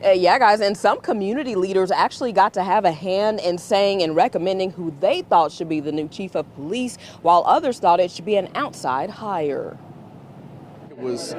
Yeah, guys, and some community leaders actually got to have a hand in saying and recommending who they thought should be the new chief of police, while others thought it should be an outside hire. It was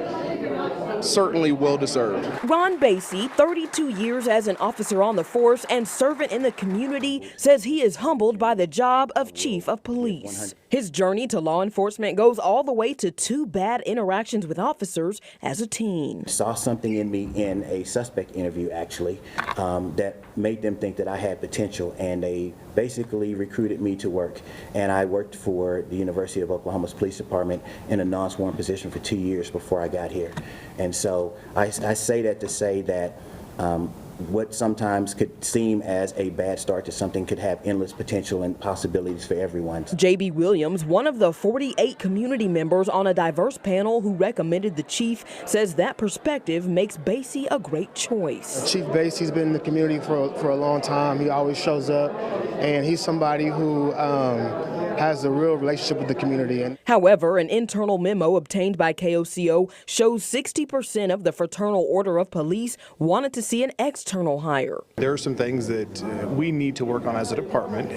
certainly well-deserved. Ron Basie, 32 years as an officer on the force and servant in the community, says he is humbled by the job of chief of police. His journey to law enforcement goes all the way to 2 bad interactions with officers as a teen. Saw something in me in a suspect interview, actually, that made them think that I had potential, and they basically recruited me to work. And I worked for the University of Oklahoma's police department in a non-sworn position for 2 years before I got here. And so I say that to say that what sometimes could seem as a bad start to something could have endless potential and possibilities for everyone. J.B. Williams, one of the 48 community members on a diverse panel who recommended the chief, says that perspective makes Basie a great choice. Chief Basie's been in the community for a long time. He always shows up, and he's somebody who has a real relationship with the community. However, an internal memo obtained by KOCO shows 60% of the Fraternal Order of Police wanted to see an external hire. There are some things that we need to work on as a department,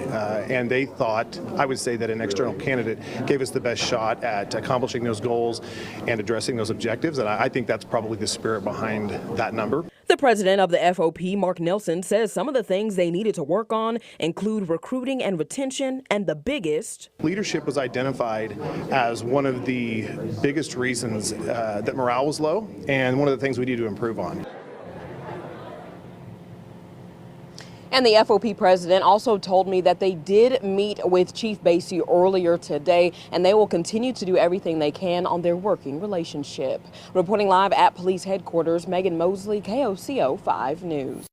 and they thought, I would say, that an external candidate gave us the best shot at accomplishing those goals and addressing those objectives, and I think that's probably the spirit behind that number. The president of the FOP, Mark Nelson, says some of the things they needed to work on include recruiting and retention, and the biggest. Leadership was identified as one of the biggest reasons that morale was low, and one of the things we need to improve on. And the FOP president also told me that they did meet with Chief Basie earlier today, and they will continue to do everything they can on their working relationship. Reporting live at police headquarters, Megan Mosley, KOCO 5 News.